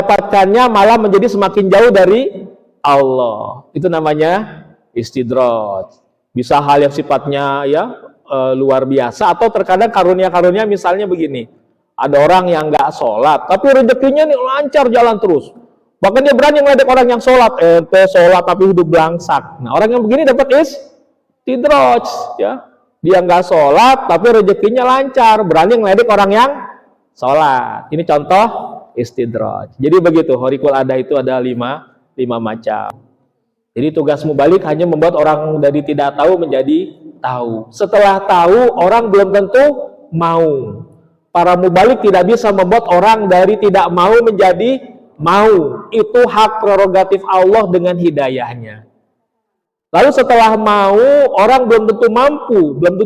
mendapatkannya malah menjadi semakin jauh dari Allah. Itu namanya istidraj. Bisa hal yang sifatnya ya luar biasa, atau terkadang karunia-karunia misalnya begini. Ada orang yang nggak sholat, tapi rezekinya nih lancar jalan terus. Bahkan dia berani ngeledek orang yang sholat, sholat tapi hidup belangsak. Nah, orang yang begini dapat istidraj, ya. Dia nggak sholat, tapi rezekinya lancar, berani ngeledek orang yang sholat. Ini contoh istidraj. Jadi begitu, horikul ada itu ada lima macam. Jadi tugas mubalik hanya membuat orang dari tidak tahu menjadi tahu. Setelah tahu, orang belum tentu mau. Para mubalik tidak bisa membuat orang dari tidak mau menjadi mau. Itu hak prerogatif Allah dengan hidayahnya. Lalu setelah mau, orang belum tentu mampu, belum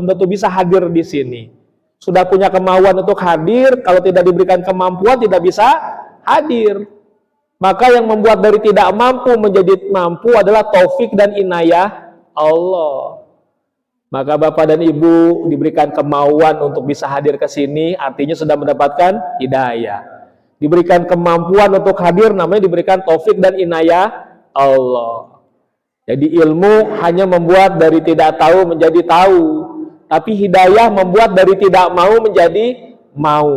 tentu bisa hadir di sini. Sudah punya kemauan untuk hadir, kalau tidak diberikan kemampuan tidak bisa hadir. Maka yang membuat dari tidak mampu menjadi mampu adalah taufik dan inayah Allah. Maka Bapak dan Ibu diberikan kemauan untuk bisa hadir ke sini, artinya sudah mendapatkan hidayah. Diberikan kemampuan untuk hadir, namanya diberikan taufik dan inayah Allah. Jadi ilmu hanya membuat dari tidak tahu menjadi tahu, tapi hidayah membuat dari tidak mau menjadi mau.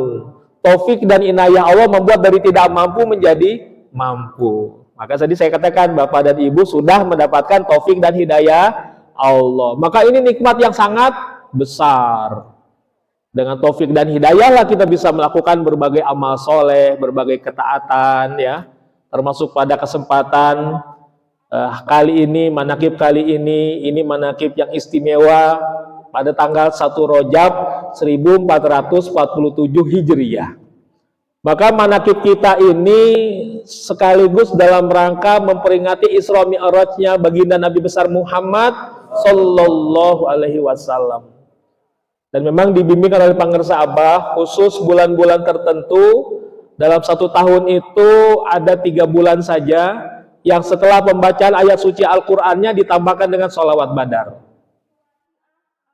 Taufik dan inayah Allah membuat dari tidak mampu menjadi mampu. Maka tadi saya katakan Bapak dan Ibu sudah mendapatkan taufik dan hidayah Allah. Maka ini nikmat yang sangat besar. Dengan taufik dan hidayah lah kita bisa melakukan berbagai amal soleh, berbagai ketaatan, ya, termasuk pada kesempatan kali ini, manakib kali ini manakib yang istimewa pada tanggal 1 Rajab 1447 Hijriah. Maka manakib kita ini sekaligus dalam rangka memperingati Isra Mi'rajnya baginda Nabi besar Muhammad Sallallahu Alaihi Wasallam. Dan memang dibimbingkan oleh Pangersa Abah, khusus bulan-bulan tertentu dalam 1 tahun itu ada 3 bulan saja yang setelah pembacaan ayat suci Al-Qur'annya ditambahkan dengan sholawat badar.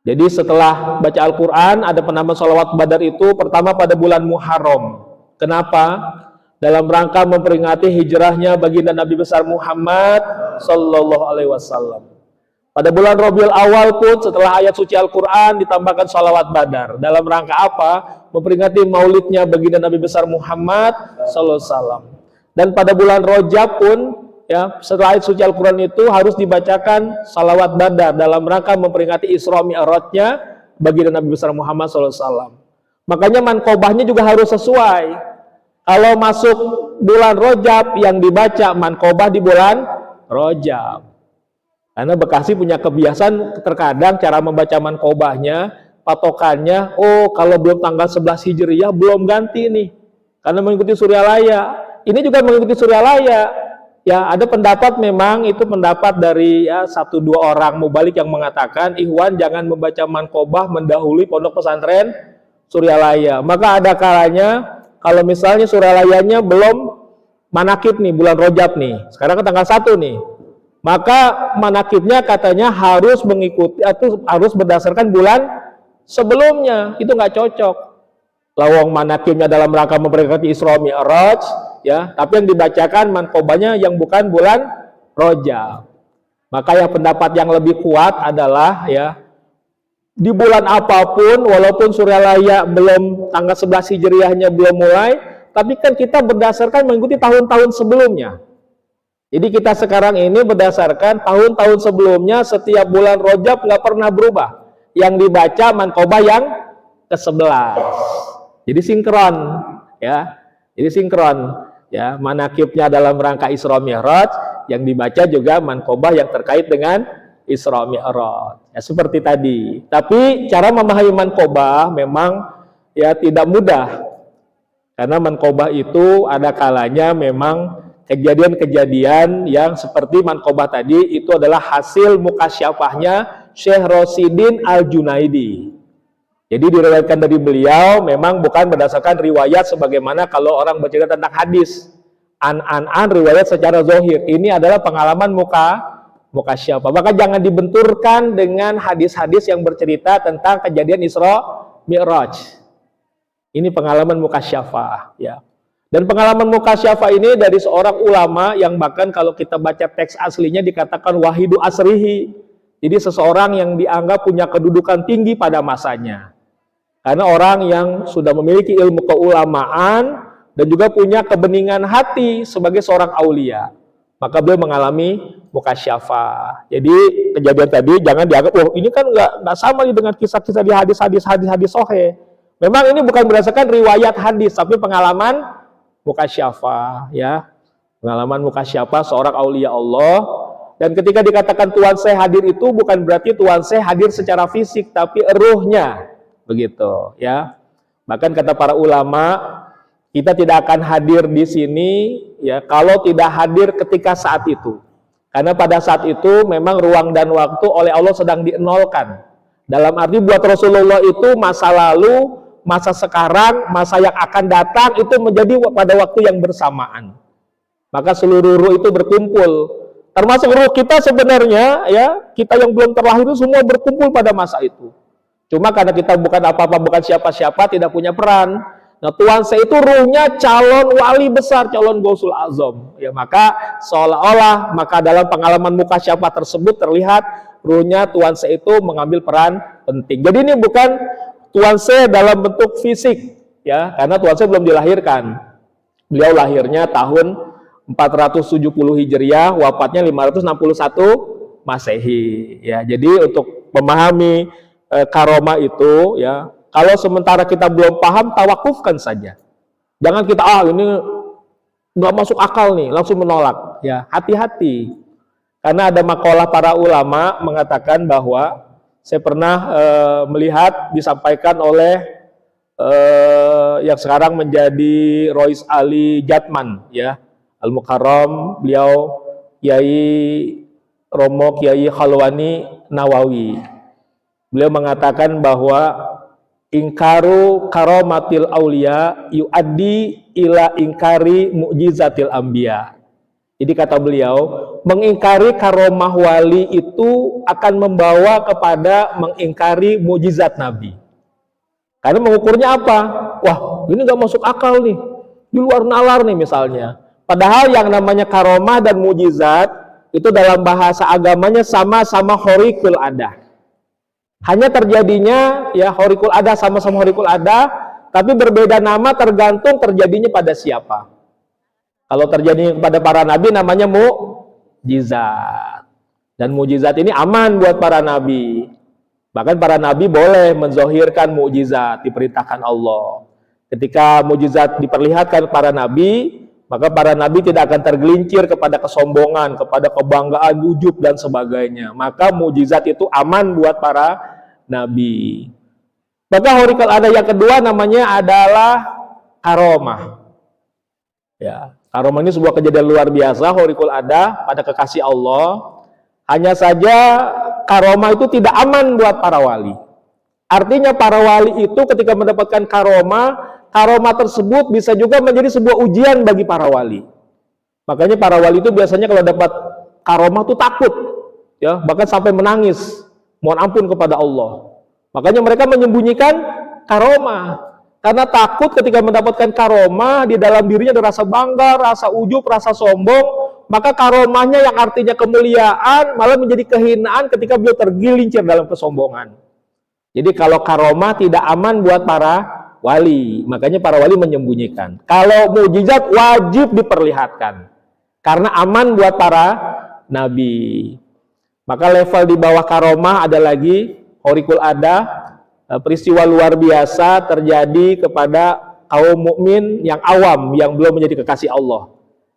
Jadi setelah baca Al-Quran ada penambahan sholawat badar itu pertama pada bulan Muharram. Kenapa? Dalam rangka memperingati hijrahnya baginda Nabi besar Muhammad Sallallahu Alaihi Wasallam. Pada bulan Rabiul Awal pun setelah ayat suci Al-Quran ditambahkan sholawat badar. Dalam rangka apa? Memperingati maulidnya baginda Nabi besar Muhammad Sallallahu Alaihi Wasallam. Dan pada bulan Rajab pun, ya, setelah ayat suci Al-Quran itu harus dibacakan sholawat badar dalam rangka memperingati Isra Mi'rajnya baginda Nabi besar Muhammad Sallallahu Alaihi Wasallam. Makanya mankobahnya juga harus sesuai. Kalau masuk bulan Rajab yang dibaca mankobah di bulan Rajab. Karena Bekasi punya kebiasaan terkadang cara membaca mankobahnya, patokannya, oh kalau belum tanggal 11 Hijriah belum ganti nih. Karena mengikuti Suryalaya. Ini juga mengikuti Suryalaya. Ya, ada pendapat memang itu pendapat dari 1-2 orang mubalik yang mengatakan ikhwan jangan membaca mankobah mendahului pondok pesantren Suryalaya. Maka ada kalanya kalau misalnya Suryalayanya belum manakib nih bulan Rajab nih. Sekarang kan tanggal 1 nih. Maka manakibnya katanya harus mengikuti atau harus berdasarkan bulan sebelumnya. Itu nggak cocok. Lawang manakibnya dalam rangka memperingati Isra Mi'raj, ya, tapi yang dibacakan mankobahnya yang bukan bulan Rajab. Maka yang pendapat yang lebih kuat adalah ya di bulan apapun walaupun Suryalaya belum tanggal 11 Hijriahnya belum mulai, tapi kan kita berdasarkan mengikuti tahun-tahun sebelumnya. Jadi kita sekarang ini berdasarkan tahun-tahun sebelumnya setiap bulan Rajab nggak pernah berubah. Yang dibaca mankobah yang ke-11. Jadi sinkron, ya. Jadi sinkron, ya. Manakibnya dalam rangka Isra Mi'raj, yang dibaca juga mankobah yang terkait dengan Isra Mi'raj. Ya seperti tadi. Tapi cara memahami mankobah memang ya tidak mudah. Karena mankobah itu ada kalanya memang kejadian-kejadian yang seperti mankobah tadi itu adalah hasil mukasyafahnya Syekh Rosidin Al-Junaidi. Jadi diriwayatkan dari beliau memang bukan berdasarkan riwayat sebagaimana kalau orang bercerita tentang hadis. An riwayat secara zahir. Ini adalah pengalaman mukasyafah. Maka jangan dibenturkan dengan hadis-hadis yang bercerita tentang kejadian Isra Mi'raj. Ini pengalaman mukasyafah, ya. Dan pengalaman mukasyafa ini dari seorang ulama yang bahkan kalau kita baca teks aslinya dikatakan wahidu asrihi. Jadi seseorang yang dianggap punya kedudukan tinggi pada masanya. Karena orang yang sudah memiliki ilmu keulamaan dan juga punya kebeningan hati sebagai seorang aulia. Maka beliau mengalami mukasyafa. Jadi kejadian tadi jangan dianggap, oh ini kan nggak sama dengan kisah-kisah di hadis sahih. Memang ini bukan berdasarkan riwayat hadis, tapi pengalaman mukasyafa, ya. Pengalaman mukasyafa seorang aulia Allah. Dan ketika dikatakan Tuhan saya hadir itu bukan berarti Tuhan saya hadir secara fisik, tapi ruhnya. Begitu, ya. Bahkan kata para ulama, kita tidak akan hadir di sini ya kalau tidak hadir ketika saat itu. Karena pada saat itu memang ruang dan waktu oleh Allah sedang dienolkan. Dalam arti buat Rasulullah itu masa lalu, masa sekarang, masa yang akan datang itu menjadi pada waktu yang bersamaan. Maka seluruh ruh itu berkumpul. Termasuk ruh kita sebenarnya ya, kita yang belum terlahir itu semua berkumpul pada masa itu. Cuma karena kita bukan apa-apa, bukan siapa-siapa, tidak punya peran. Nah, Tuhan saya itu ruhnya calon wali besar, calon Gausul Azam. Ya, maka seolah-olah maka dalam pengalaman mukasyafa tersebut terlihat ruhnya Tuhan saya itu mengambil peran penting. Jadi ini bukan Tuhan saya dalam bentuk fisik, ya, karena Tuhan saya belum dilahirkan. Beliau lahirnya tahun 470 Hijriah, wafatnya 561 Masehi. Ya, jadi untuk memahami karomah itu, ya. Kalau sementara kita belum paham, tawakufkan saja. Jangan kita, ini nggak masuk akal nih, langsung menolak. Ya, hati-hati. Karena ada makalah para ulama mengatakan bahwa saya pernah melihat disampaikan oleh yang sekarang menjadi Rois Ali Jatman, ya, Al-Mukarram, beliau Kiai Romo Kiai Khalwani Nawawi. Beliau mengatakan bahwa ingkaru karomatil aulia yuaddi ila ingkari mu'jizatil anbiya. Jadi kata beliau, mengingkari karomah wali itu akan membawa kepada mengingkari mukjizat Nabi. Karena mengukurnya apa? Wah, ini nggak masuk akal nih, di luar nalar nih misalnya. Padahal yang namanya karomah dan mukjizat itu dalam bahasa agamanya sama-sama khariqul adah. Hanya terjadinya ya khariqul adah, sama-sama khariqul adah, tapi berbeda nama tergantung terjadinya pada siapa. Kalau terjadi kepada para nabi namanya mukjizat. Dan mukjizat ini aman buat para nabi. Bahkan para nabi boleh menzohirkan mukjizat, diperintahkan Allah. Ketika mukjizat diperlihatkan para nabi, maka para nabi tidak akan tergelincir kepada kesombongan, kepada kebanggaan, ujub dan sebagainya. Maka mukjizat itu aman buat para nabi. Maka khariqul adah yang kedua namanya adalah karomah. Ya, karomah ini sebuah kejadian luar biasa, khariqul adah pada kekasih Allah. Hanya saja karomah itu tidak aman buat para wali. Artinya para wali itu ketika mendapatkan karomah tersebut bisa juga menjadi sebuah ujian bagi para wali. Makanya para wali itu biasanya kalau dapat karomah itu takut, ya, bahkan sampai menangis, mohon ampun kepada Allah. Makanya mereka menyembunyikan karomah. Karena takut ketika mendapatkan karomah, di dalam dirinya ada rasa bangga, rasa ujub, rasa sombong, maka karomahnya yang artinya kemuliaan malah menjadi kehinaan ketika beliau tergelincir dalam kesombongan. Jadi kalau karomah tidak aman buat para wali, makanya para wali menyembunyikan. Kalau mukjizat wajib diperlihatkan, karena aman buat para nabi. Maka level di bawah karomah ada lagi khariqul adah. Peristiwa luar biasa terjadi kepada kaum mukmin yang awam yang belum menjadi kekasih Allah.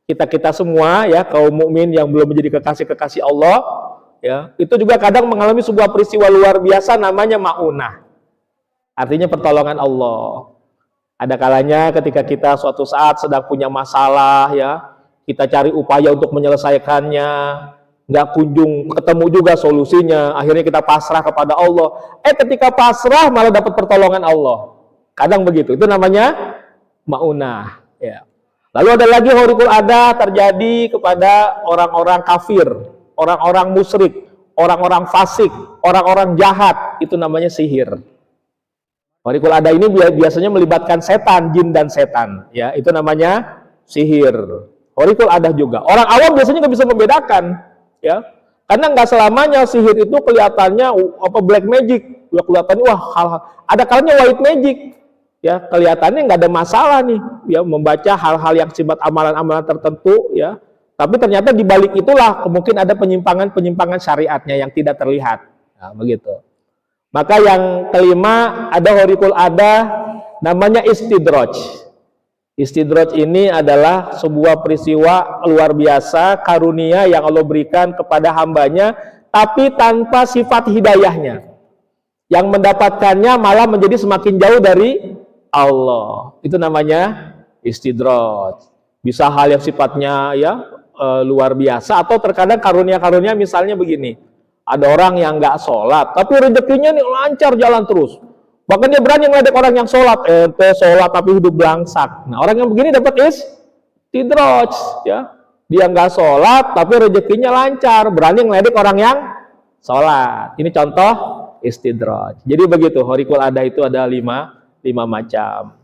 Kita semua ya kaum mukmin yang belum menjadi kekasih Allah ya, itu juga kadang mengalami sebuah peristiwa luar biasa namanya maunah. Artinya pertolongan Allah. Ada kalanya ketika kita suatu saat sedang punya masalah ya, kita cari upaya untuk menyelesaikannya, nggak kunjung ketemu juga solusinya, akhirnya kita pasrah kepada Allah. Ketika pasrah malah dapat pertolongan Allah. Kadang begitu, itu namanya maunah. Ya. Lalu ada lagi khariqul adah terjadi kepada orang-orang kafir, orang-orang musyrik, orang-orang fasik, orang-orang jahat, itu namanya sihir. Horikul ada ini biasanya melibatkan setan, jin dan setan. Ya, itu namanya sihir. Horikul ada juga. Orang awam biasanya nggak bisa membedakan, ya, karena nggak selamanya sihir itu kelihatannya black magic, kelihatannya wah hal-hal. Ada kalanya white magic, ya, kelihatannya nggak ada masalah nih, ya, membaca hal-hal yang sifat amalan-amalan tertentu, ya. Tapi ternyata di balik itulah mungkin ada penyimpangan syariatnya yang tidak terlihat. Nah, begitu. Maka yang kelima ada horikul ada namanya istidraj. Istidraj ini adalah sebuah peristiwa luar biasa, karunia yang Allah berikan kepada hambanya, tapi tanpa sifat hidayahnya. Yang mendapatkannya malah menjadi semakin jauh dari Allah. Itu namanya istidraj. Bisa hal yang sifatnya ya luar biasa, atau terkadang karunia-karunia misalnya begini. Ada orang yang nggak sholat, tapi rezekinya nih lancar jalan terus. Bahkan dia berani ngeledek orang yang sholat, sholat tapi hidup belangsak. Nah, orang yang begini dapat istidraj, ya. Dia nggak sholat, tapi rezekinya lancar, berani ngeledek orang yang sholat. Ini contoh istidraj. Jadi begitu, horikul ada itu ada lima macam.